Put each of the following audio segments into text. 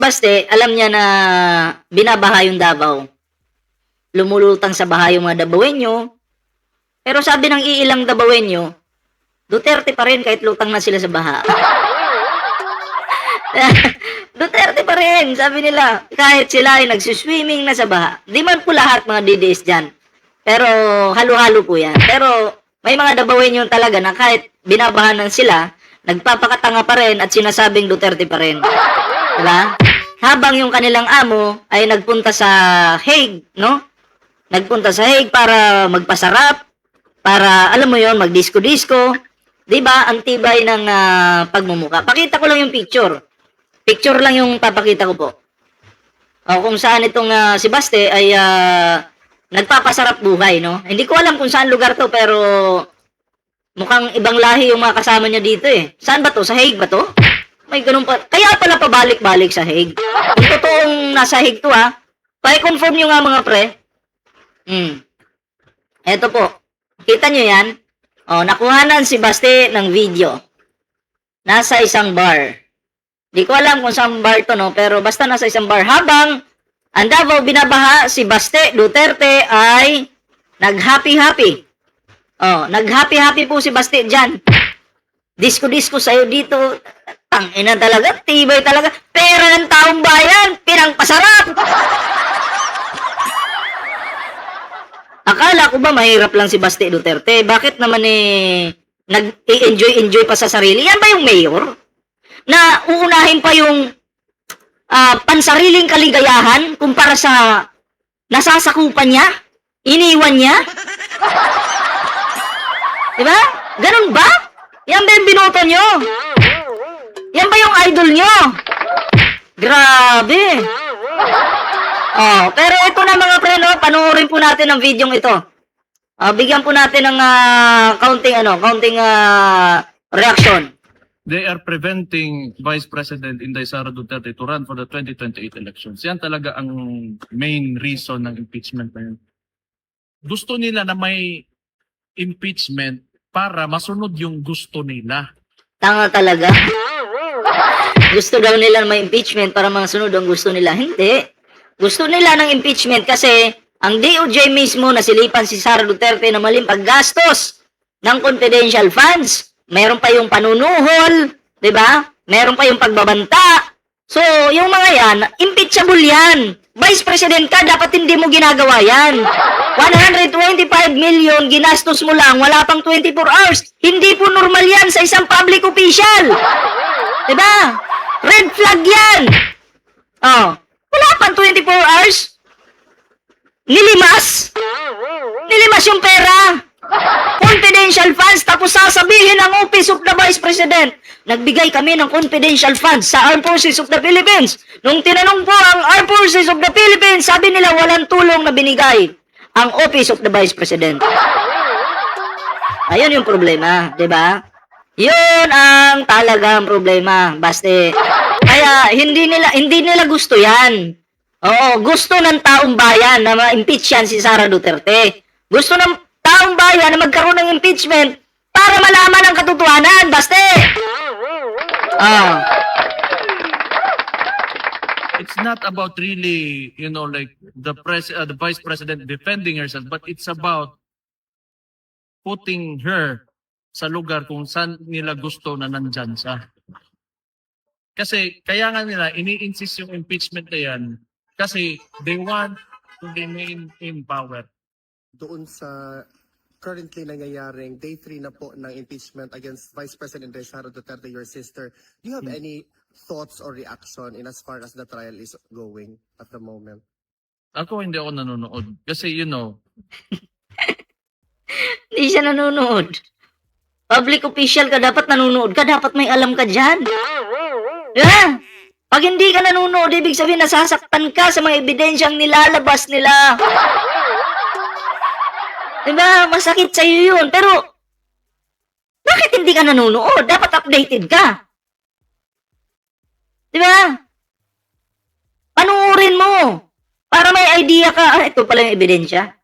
Baste, alam niya na binabaha yung Davao. Lumulutang sa baha yung mga Davaoenyo. Pero sabi ng iilang Davaoenyo, Duterte pa rin kahit lutang na sila sa baha. Duterte pa rin, sabi nila, kahit sila ay nagsiswimming na sa baha. Di man po lahat mga DDS dyan. Pero halo-halo po yan. Pero may mga Davaoenyo talaga na kahit binabahanan sila, nagpapakatanga pa rin at sinasabing Duterte pa rin. Diba? Habang yung kanilang amo ay nagpunta sa Hague, no? Nagpunta sa Hague para magpasarap, para, alam mo yon, magdisco-disco. Diba? Ang tibay ng pagmumuka. Pakita ko lang yung picture. Picture lang yung papakita ko po. O, kung saan itong si Baste ay nagpapasarap buhay, no? Hindi ko alam kung saan lugar to, pero mukhang ibang lahi yung mga kasama niya dito eh. Saan ba to? Sa Hague ba to? May ganun pa. Kaya pala pabalik-balik sa Hague. Kung totoong nasa Hague to pa-confirm nyo nga mga pre. Eto po. Kita nyo yan? O, nakuhanan si Baste ng video. Nasa isang bar. Di ko alam kung saan bar to, no? Pero basta nasa isang bar. Habang ang Davao binabaha, si Baste Duterte ay nag-happy-happy. Oh, nag-happy-happy po si Baste dyan. Disco-disco sa'yo dito. Tangina talaga, tibay talaga. Pera ng taong bayan, pinangpasarap. Akala ko ba mahirap lang si Baste Duterte? Bakit naman nag-enjoy pa sa sarili? Yan ba yung mayor? Na uunahin pa yung pansariling kaligayahan kumpara sa nasasakupan niya? Iniwan niya? Diba? Ganun ba? Yan ba yung binoto nyo? Yan ba yung idol nyo? Grabe. Oh, pero ito na mga pre, no? Panoorin po natin ang video ito. Bigyan po natin ng counting reaction. They are preventing Vice President Inday Sara Duterte to run for the 2028 elections. Yan talaga ang main reason ng impeachment na yun. Gusto nila na may impeachment para masunod yung gusto nila. Tanga talaga. Gusto daw nila may impeachment para masunod ang gusto nila. Hindi. Gusto nila ng impeachment kasi ang DOJ mismo nasilipan si Sara Duterte na maling paggastos ng confidential funds. Meron pa yung panunuhol, 'di ba? Meron pa yung pagbabanta. So, yung mga yan, impeachable yan. Vice President ka, dapat hindi mo ginagawa yan. 125 million, ginastos mo lang, wala pang 24 hours. Hindi po normal yan sa isang public official. 'Di ba? Red flag yan. Oh, wala pang 24 hours. Nilimas. Nilimas yung pera. Confidential funds, tapos sasabihin ng Office of the Vice President, nagbigay kami ng confidential funds sa Armed Forces of the Philippines. Nung tinanong po ang Armed Forces of the Philippines, sabi nila walang tulong na binigay ang Office of the Vice President. Ayun yung problema, di ba? Yun ang talagang problema, Baste. Kaya hindi nila gusto yan. Oo, gusto ng taong bayan na ma-impeach yan si Sara Duterte. Gusto ng taong bayan na magkaroon ng impeachment para malaman ang katotohanan, Baste. It's not about really, like the Vice President defending herself, but it's about putting her sa lugar kung saan nila gusto na nandyan siya. Kasi kaya nga nila ini-insist yung impeachment na yan kasi they want to remain in power. Doon sa currently nangyayaring day 3 na po ng impeachment against Vice President Sara Duterte, your sister, do you have any thoughts or reaction in as far as the trial is going at the moment? Ako hindi ako nanonood kasi Hindi siya nanonood. Public official ka, dapat nanonood ka, dapat may alam ka dyan. Yeah. Pag hindi ka nanonood, ibig sabihin nasasaktan ka sa mga ebidensyang nilalabas nila. Diba? Masakit sa'yo yun. Pero, bakit hindi ka nanonood? Dapat updated ka. Diba? Panuorin mo. Para may idea ka. Ito pala yung ebidensya.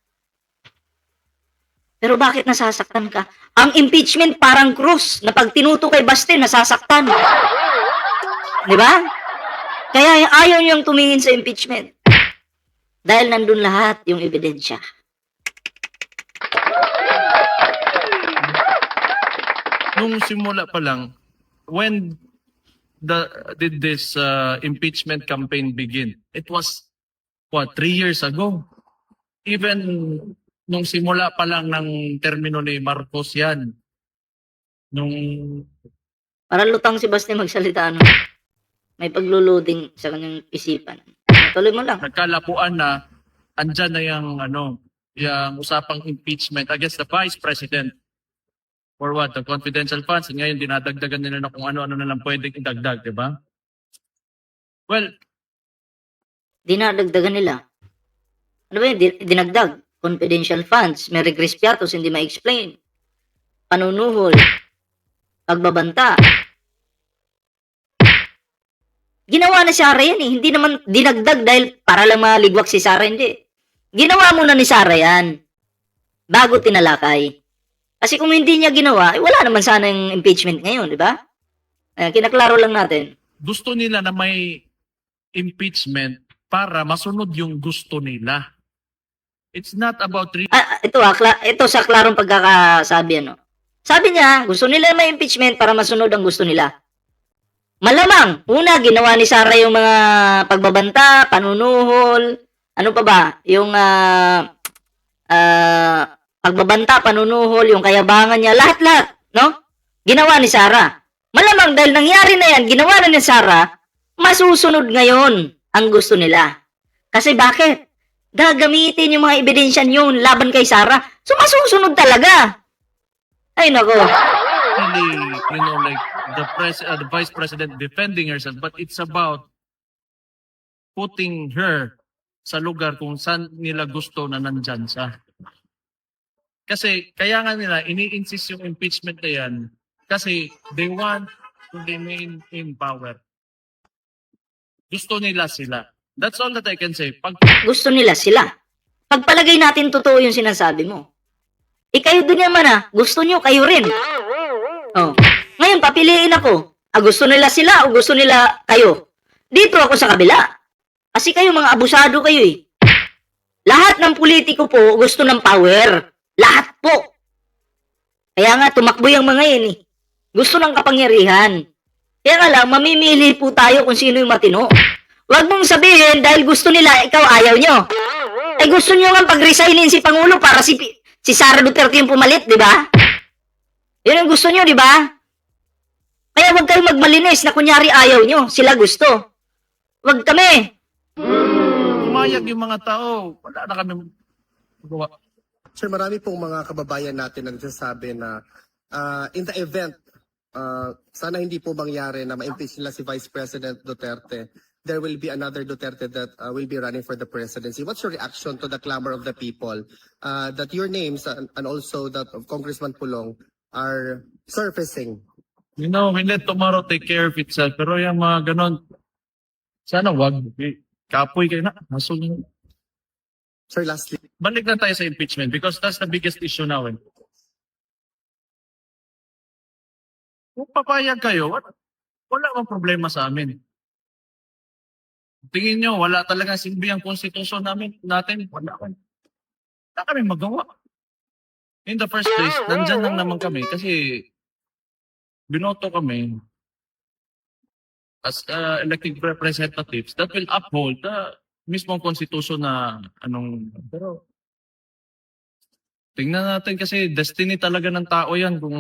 Pero bakit nasasaktan ka? Ang impeachment parang krus na pag tinuto kay Baste, nasasaktan. Diba? Kaya ayaw niyang tumingin sa impeachment. Dahil nandun lahat yung ebidensya. Nung simula pa lang, when did this impeachment campaign begin? It was, 3 years ago. Even nung simula pa lang ng termino ni Marcos yan. Nung Para lutang si Basti magsalita, ano? May pagluluding sa kanyang isipan. Tuloy mo lang. nagkalapuan na, andyan na yung, yung usapang impeachment against the Vice President. For what? The confidential funds. Ngayon, dinadagdagan nila na kung ano-ano na lang pwedeng idagdag, di ba? Well, Dinadagdagan nila. Ano ba yun? Dinagdag. Confidential funds. May regres piatos, hindi ma-explain. Panunuhol. Pagbabanta. Ginawa na Sara yan eh. Hindi naman dinagdag dahil para lang maligwak si Sara, hindi. Ginawa muna ni Sara yan. Bago tinalakay. Kasi kung hindi niya ginawa, wala naman sana yung impeachment ngayon, di ba? Kinaklaro lang natin. gusto nila na may impeachment para masunod yung gusto nila. It's not about Ito sa klarong pagkakasabi, ano. Sabi niya, gusto nila may impeachment para masunod ang gusto nila. Malamang, una, ginawa ni Sara yung mga pagbabanta, panunuhol, ano pa ba? Yung pagbabanta, panunuhol, yung kayabangan niya, lahat-lahat, no? Ginawa ni Sara. Malamang dahil nangyari na yan, ginawa na ni Sara, masusunod ngayon ang gusto nila. Kasi bakit? Gagamitin yung mga ebidensya yun laban kay Sara. So masusunod talaga. Ay nako. really, like the Vice President defending herself, but it's about putting her sa lugar kung saan nila gusto na nandyan siya. Kasi kaya nga nila ini-insist yung impeachment na yan kasi they want to remain in power. Gusto nila sila. That's all that I can say. Gusto nila sila. Pagpalagay natin totoo yung sinasabi mo. Kayo din naman gusto nyo, kayo rin. Oh. Ngayon, papiliin ako. Gusto nila sila o gusto nila kayo? Dito ako sa kabila. Kasi kayo mga abusado kayo eh. Lahat ng politiko po gusto ng power. Lahat po. Kaya nga, tumakbo yung mga yan eh. Gusto ng kapangyarihan. Kaya nga lang, mamimili po tayo kung sino yung matino. Huwag mong sabihin dahil gusto nila, ikaw ayaw nyo. Gusto nyo nga pag-resignin si Pangulo para si Sara Duterte yung pumalit, di ba? Yun ang gusto nyo, di ba? Kaya huwag kayong magmalinis na kunyari ayaw nyo. Sila gusto. Huwag kami. Pumayag yung mga tao, wala na kami magawa. Sir, marami pong mga kababayan natin na nagsasabi na in the event, sana hindi po mangyari na ma-impeach nila si Vice President Duterte, there will be another Duterte that will be running for the presidency. What's your reaction to the clamor of the people that your names and also that of Congressman Pulong are surfacing? We let tomorrow take care of itself. Pero yung mga ganon, sana wag. Kapoy kayo na. Sir, lastly, Balik na tayo sa impeachment because that's the biggest issue now. Kung papayag kayo, wala mang problema sa amin. Tingin nyo, wala talaga silbi ang konstitusyon natin. Wala kami magawa. In the first place, nandyan lang naman kami kasi binoto kami as elected representatives that will uphold the mismong konstitusyon na pero tingnan natin kasi destiny talaga ng tao yan kung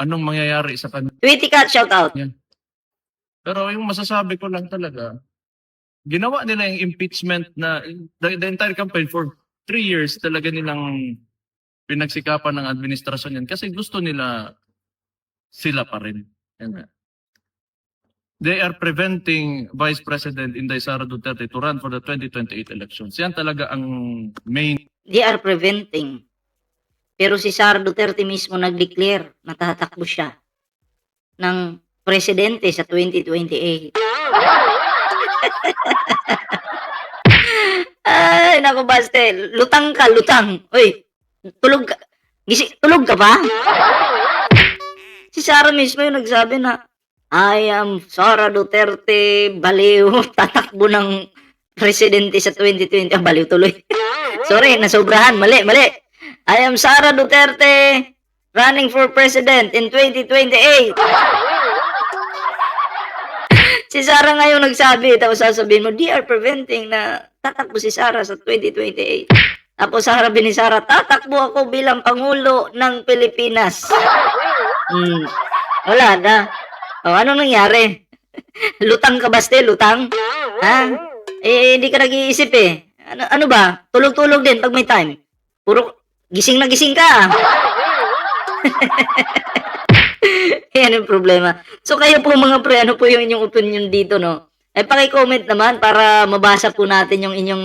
anong mangyayari sa kanila. Tweety Cat, shout out. Pero yung masasabi ko lang talaga, ginawa nila yung impeachment na the entire campaign for 3 years talaga nilang pinagsikapan ng administrasyon yan kasi gusto nila sila pa rin. Yan. They are preventing Vice President Inday Sara Duterte to run for the 2028 elections. Yan talaga ang main. They are preventing. Pero si Sara Duterte mismo nag-declare na tatakbo siya ng presidente sa 2028. Ay, naku, Baste. Lutang ka, lutang. Uy, tulog ka. Tulog ka ba? Si Sara mismo yung nagsabi na I am Sara Duterte, baliw, tatakbo ng presidente sa 2020. Ah, baliw tuloy. Sorry, nasobrahan. Mali. I am Sara Duterte, running for president in 2028. Si Sara ngayon nagsabi, tapos sasabihin mo, they are preventing na tatakbo si Sara sa 2028. Tapos sasabihin ni Sara, tatakbo ako bilang Pangulo ng Pilipinas. Wala na. O, ano nangyari? Lutang ka ba, Ste? Lutang? Ha? Hindi ka nag-iisip eh. Ano ba? Tulog-tulog din pag may time. Puro gising na gising ka. Yan yung problema. So kayo po mga pre, ano po yung inyong opinion dito, no? Paki-comment naman para mabasa po natin yung inyong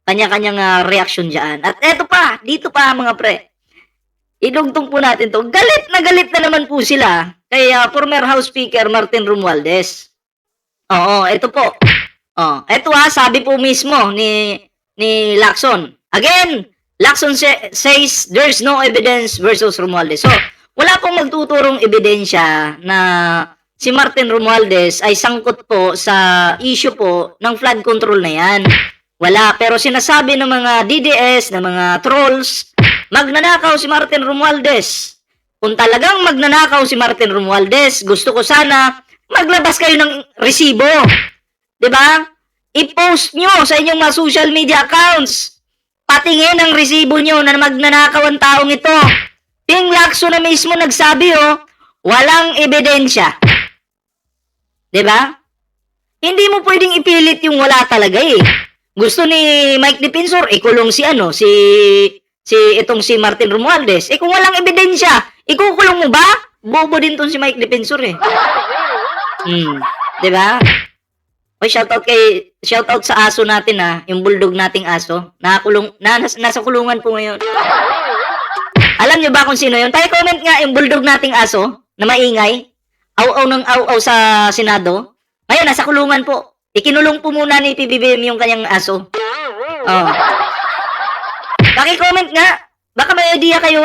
kanya-kanyang reaction dyan. At eto pa, dito pa mga pre. Idugtong po natin to. Galit na naman po sila kay former House Speaker Martin Romualdez. Oo, ito po. Ito sabi po mismo ni Lacson. Again, Lacson says there's no evidence versus Romualdez. So, wala pong magtuturong ebidensya na si Martin Romualdez ay sangkot po sa issue po ng flood control na yan. Wala. Pero sinasabi ng mga DDS, ng mga trolls, magnanakaw si Martin Romualdez. Kung talagang magnanakaw si Martin Romualdez, gusto ko sana maglabas kayo ng resibo. 'Di ba? I-post nyo sa inyong mga social media accounts. Patingin ang resibo nyo na magnanakaw ang taong ito. Ping Lacson na mismo nagsabi, walang ebidensya. 'Di ba? Hindi mo pwedeng ipilit yung wala talaga eh. Gusto ni Mike Defensor, ikulong si Martin Romualdez. Kung walang ebidensya, ikukulong mo ba? Bobo din tong si Mike Defensor eh. 'Di ba? Oy, shoutout sa aso natin yung bulldog nating aso. Nasa kulungan po ngayon. Alam niyo ba kung sino 'yon? Tayo comment nga yung bulldog nating aso na maingay. Aw-aw ng aw-aw sa Senado. Ngayon nasa kulungan po. Ikinulong po muna ni PBBM yung kanyang aso. Paki-comment nga. Baka may idea kayo.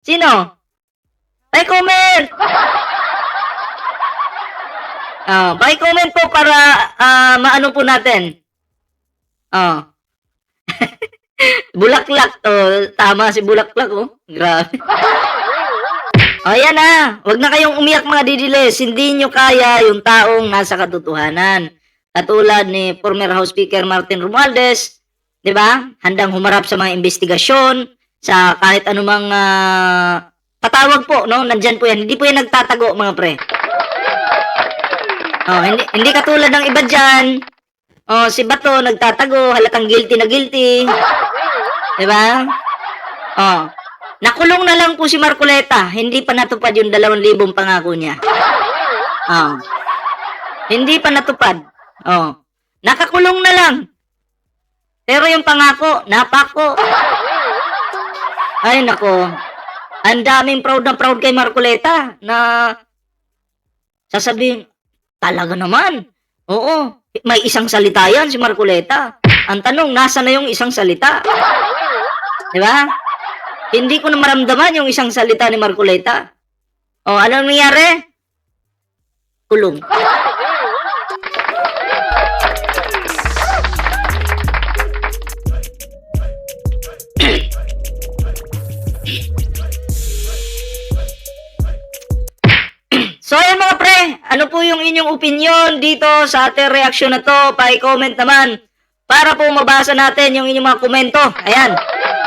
Sino? Paki-comment. Paki-comment po para maano po natin. Bulaklak. Tama si Bulaklak. Grabe. Yan na. Huwag na kayong umiyak mga didiles. Hindi nyo kaya yung taong nasa katotohanan. Katulad ni former House Speaker Martin Romualdez, 'di ba? Handang humarap sa mga investigasyon, sa kahit anumang patawag po, no? Nandiyan po 'yan. Hindi po 'yan nagtatago, mga pre. Hindi katulad ng iba diyan. Si Bato nagtatago, halatang guilty na guilty. 'Di ba? Nakulong na lang po si Marcoleta. Hindi pa natupad yung 2,000 pangako niya. Hindi pa natupad. Nakakulong na lang. Pero yung pangako, napako. Ay, nako. Ang daming proud na proud kay Marcoleta na sasabihin, talaga naman. Oo, may isang salita yan si Marcoleta. Ang tanong, nasa na yung isang salita? Di ba? Hindi ko na maramdaman yung isang salita ni Marcoleta. Anong nangyari? Kulong. So ayan mga pre, ano po yung inyong opinion dito sa ating reaksyon na to? Pa-comment naman para po mabasa natin yung inyong mga komento. Ayan.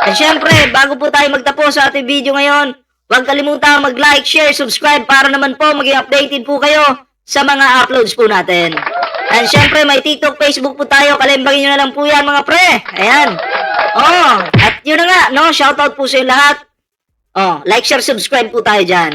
At syempre, bago po tayo magtapos sa ating video ngayon, huwag kalimutan mag-like, share, subscribe para naman po maging updated po kayo sa mga uploads po natin. And syempre, may TikTok, Facebook po tayo. Kalimbagin nyo na lang po yan mga pre. Ayan. At yun na nga, no? Shoutout po sa lahat. Like, share, subscribe po tayo dyan.